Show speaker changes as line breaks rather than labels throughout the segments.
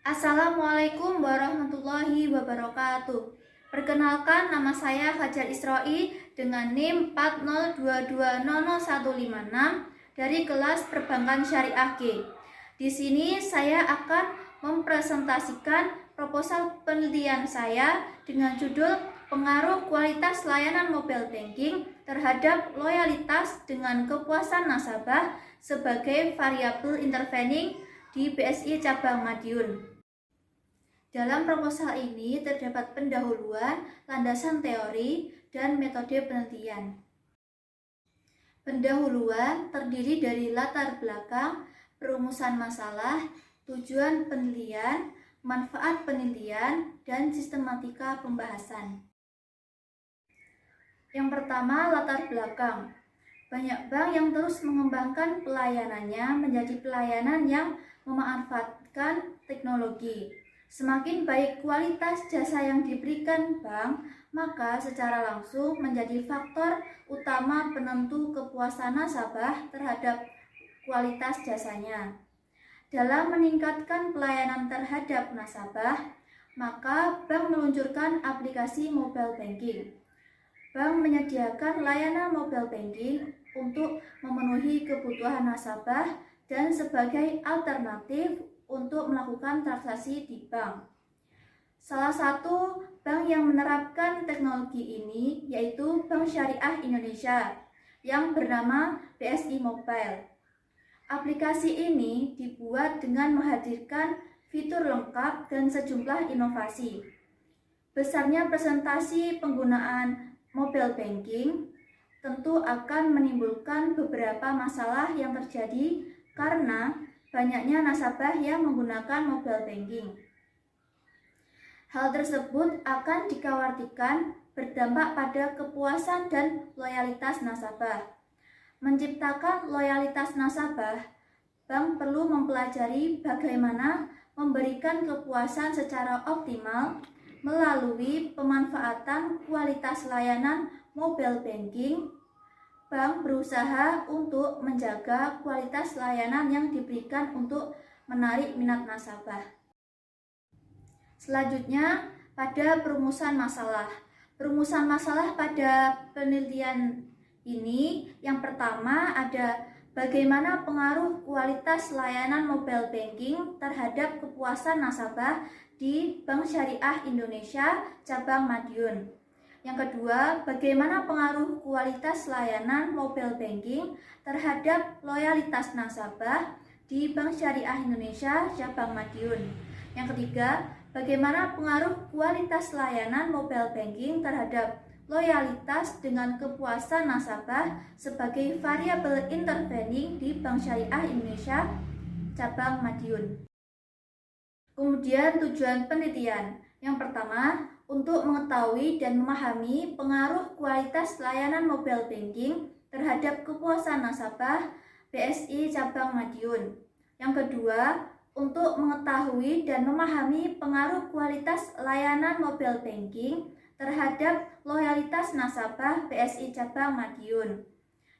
Assalamualaikum warahmatullahi wabarakatuh. Perkenalkan, nama saya Fajar Isroi dengan NIM 402200156 dari kelas Perbankan Syariah G. Di sini saya akan mempresentasikan proposal penelitian saya dengan judul Pengaruh Kualitas Layanan Mobile Banking terhadap Loyalitas dengan Kepuasan Nasabah sebagai Variabel Intervening di BSI Cabang Madiun. Dalam proposal ini terdapat pendahuluan, landasan teori, dan metode penelitian. Pendahuluan terdiri dari latar belakang, perumusan masalah, tujuan penelitian, manfaat penelitian, dan sistematika pembahasan. Yang pertama, latar belakang. Banyak bank yang terus mengembangkan pelayanannya menjadi pelayanan yang memanfaatkan teknologi. Semakin baik kualitas jasa yang diberikan bank, maka secara langsung menjadi faktor utama penentu kepuasan nasabah terhadap kualitas jasanya. Dalam meningkatkan pelayanan terhadap nasabah, maka bank meluncurkan aplikasi mobile banking. Bank menyediakan layanan mobile banking untuk memenuhi kebutuhan nasabah dan sebagai alternatif untuk melakukan transaksi di bank. Salah satu bank yang menerapkan teknologi ini yaitu Bank Syariah Indonesia yang bernama BSI Mobile. Aplikasi ini dibuat dengan menghadirkan fitur lengkap dan sejumlah inovasi. Besarnya presentasi penggunaan mobile banking tentu akan menimbulkan beberapa masalah yang terjadi karena banyaknya nasabah yang menggunakan mobile banking. Hal tersebut akan dikhawatirkan berdampak pada kepuasan dan loyalitas nasabah. Menciptakan loyalitas nasabah, bank perlu mempelajari bagaimana memberikan kepuasan secara optimal melalui pemanfaatan kualitas layanan mobile banking. Bank berusaha untuk menjaga kualitas layanan yang diberikan untuk menarik minat nasabah. Selanjutnya, pada perumusan masalah. Perumusan masalah pada penelitian ini yang pertama ada bagaimana pengaruh kualitas layanan mobile banking terhadap kepuasan nasabah di Bank Syariah Indonesia Cabang Madiun. Yang kedua, bagaimana pengaruh kualitas layanan mobile banking terhadap loyalitas nasabah di Bank Syariah Indonesia Cabang Madiun. Yang ketiga, bagaimana pengaruh kualitas layanan mobile banking terhadap loyalitas dengan kepuasan nasabah sebagai variabel intervening di Bank Syariah Indonesia Cabang Madiun. Kemudian tujuan penelitian. Yang pertama, untuk mengetahui dan memahami pengaruh kualitas layanan mobile banking terhadap kepuasan nasabah BSI Cabang Madiun. Yang kedua, untuk mengetahui dan memahami pengaruh kualitas layanan mobile banking terhadap loyalitas nasabah BSI Cabang Madiun.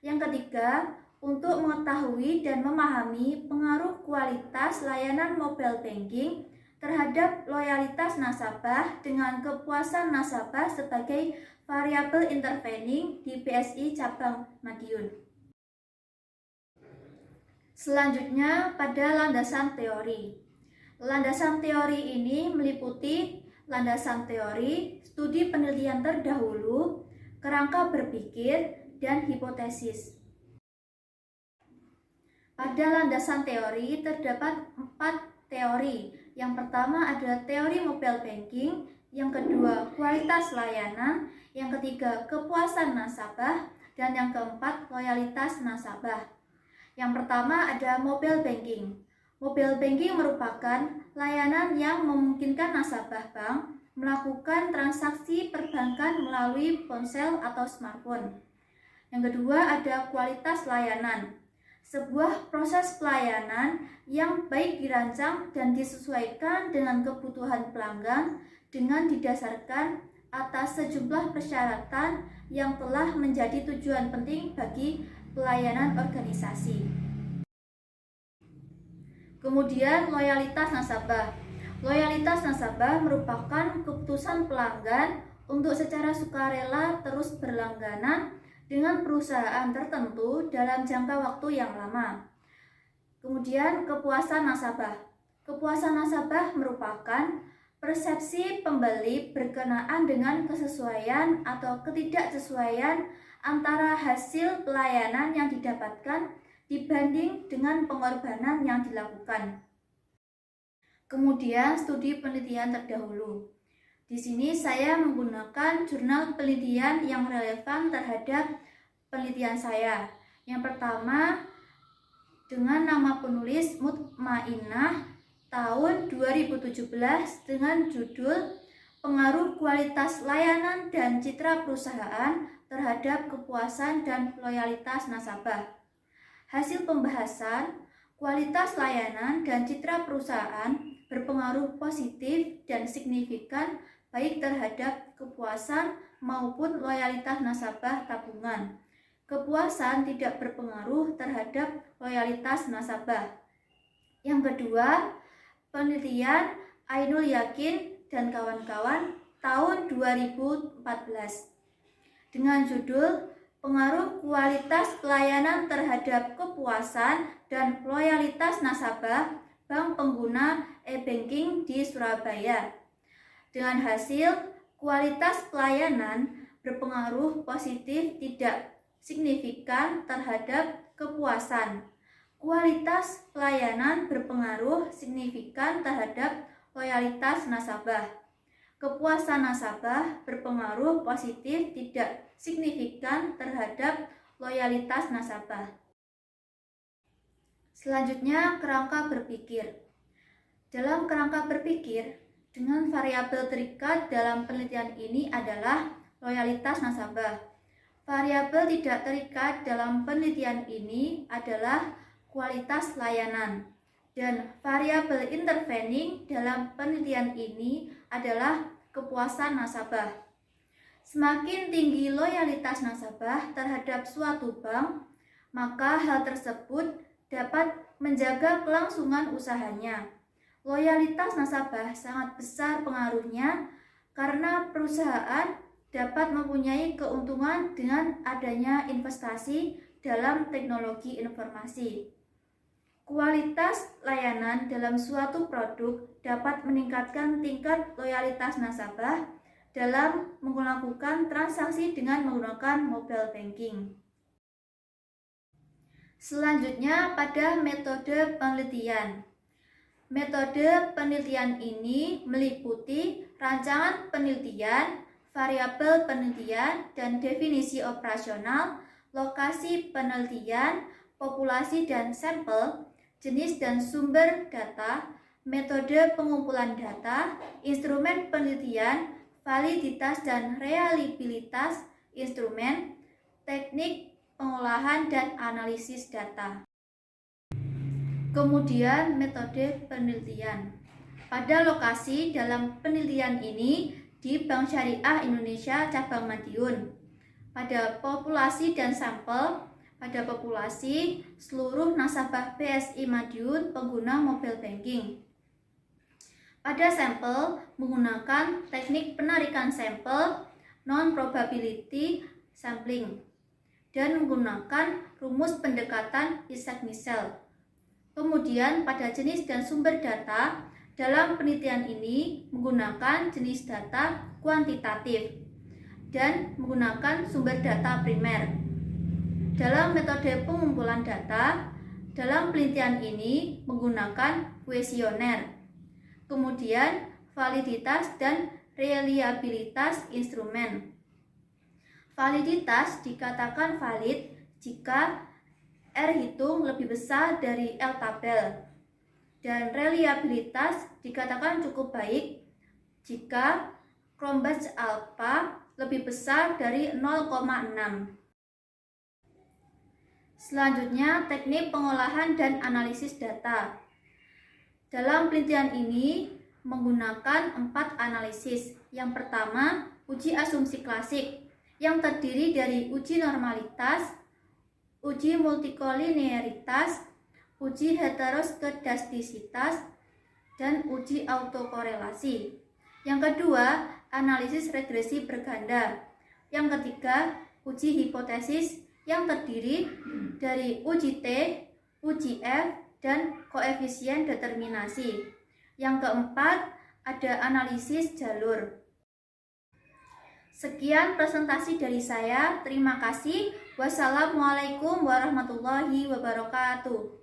Yang ketiga, untuk mengetahui dan memahami pengaruh kualitas layanan mobile banking terhadap loyalitas nasabah dengan kepuasan nasabah sebagai variabel intervening di BSI Cabang Madiun. Selanjutnya pada landasan teori. Landasan teori ini meliputi landasan teori, studi penelitian terdahulu, kerangka berpikir, dan hipotesis. Pada landasan teori terdapat 4 teori. Yang pertama adalah teori mobile banking, yang kedua kualitas layanan, yang ketiga kepuasan nasabah, dan yang keempat loyalitas nasabah. Yang pertama ada mobile banking. Mobile banking merupakan layanan yang memungkinkan nasabah bank melakukan transaksi perbankan melalui ponsel atau smartphone. Yang kedua ada kualitas layanan. Sebuah proses pelayanan yang baik dirancang dan disesuaikan dengan kebutuhan pelanggan dengan didasarkan atas sejumlah persyaratan yang telah menjadi tujuan penting bagi pelayanan organisasi. Kemudian loyalitas nasabah. Loyalitas nasabah merupakan keputusan pelanggan untuk secara sukarela terus berlangganan dengan perusahaan tertentu dalam jangka waktu yang lama. Kemudian kepuasan nasabah. Kepuasan nasabah merupakan persepsi pembeli berkenaan dengan kesesuaian atau ketidaksesuaian antara hasil pelayanan yang didapatkan dibanding dengan pengorbanan yang dilakukan. Kemudian studi penelitian terdahulu. Di sini saya menggunakan jurnal penelitian yang relevan terhadap penelitian saya. Yang pertama dengan nama penulis Mutmainah tahun 2017 dengan judul Pengaruh Kualitas Layanan dan Citra Perusahaan terhadap Kepuasan dan Loyalitas Nasabah. Hasil pembahasan, kualitas layanan dan citra perusahaan berpengaruh positif dan signifikan baik terhadap kepuasan maupun loyalitas nasabah tabungan. Kepuasan tidak berpengaruh terhadap loyalitas nasabah. Yang kedua, penelitian Ainul Yakin dan kawan-kawan tahun 2014 dengan judul Pengaruh Kualitas Pelayanan terhadap Kepuasan dan Loyalitas Nasabah Bank Pengguna E-Banking di Surabaya. Dengan hasil, kualitas pelayanan berpengaruh positif tidak signifikan terhadap kepuasan. Kualitas pelayanan berpengaruh signifikan terhadap loyalitas nasabah. Kepuasan nasabah berpengaruh positif tidak signifikan terhadap loyalitas nasabah. Selanjutnya, kerangka berpikir. Dalam kerangka berpikir, dengan variabel terikat dalam penelitian ini adalah loyalitas nasabah. Variabel tidak terikat dalam penelitian ini adalah kualitas layanan. Dan variabel intervening dalam penelitian ini adalah kepuasan nasabah. Semakin tinggi loyalitas nasabah terhadap suatu bank, maka hal tersebut dapat menjaga kelangsungan usahanya. Loyalitas nasabah sangat besar pengaruhnya karena perusahaan dapat mempunyai keuntungan dengan adanya investasi dalam teknologi informasi. Kualitas layanan dalam suatu produk dapat meningkatkan tingkat loyalitas nasabah dalam melakukan transaksi dengan menggunakan mobile banking. Selanjutnya pada metode penelitian. Metode penelitian ini meliputi rancangan penelitian, variabel penelitian, dan definisi operasional, lokasi penelitian, populasi dan sampel, jenis dan sumber data, metode pengumpulan data, instrumen penelitian, validitas dan reliabilitas instrumen, teknik pengolahan dan analisis data. Kemudian metode penelitian. Pada lokasi dalam penelitian ini di Bank Syariah Indonesia Cabang Madiun. Pada populasi dan sampel, pada populasi seluruh nasabah BSI Madiun pengguna mobile banking. Pada sampel menggunakan teknik penarikan sampel non-probability sampling dan menggunakan rumus pendekatan Isaac-Misel. Kemudian pada jenis dan sumber data, dalam penelitian ini menggunakan jenis data kuantitatif dan menggunakan sumber data primer. Dalam metode pengumpulan data, dalam penelitian ini menggunakan kuesioner. Kemudian validitas dan reliabilitas instrumen. Validitas dikatakan valid jika R hitung lebih besar dari L tabel. Dan reliabilitas dikatakan cukup baik jika Cronbach alpha lebih besar dari 0,6. Selanjutnya, teknik pengolahan dan analisis data. Dalam penelitian ini menggunakan 4 analisis. Yang pertama, uji asumsi klasik yang terdiri dari uji normalitas, uji multikolinearitas, uji heteroskedastisitas, dan uji autokorelasi. Yang kedua, analisis regresi berganda. Yang ketiga, uji hipotesis yang terdiri dari uji T, uji F, dan koefisien determinasi. Yang keempat, ada analisis jalur. Sekian presentasi dari saya. Terima kasih. Wassalamualaikum warahmatullahi wabarakatuh.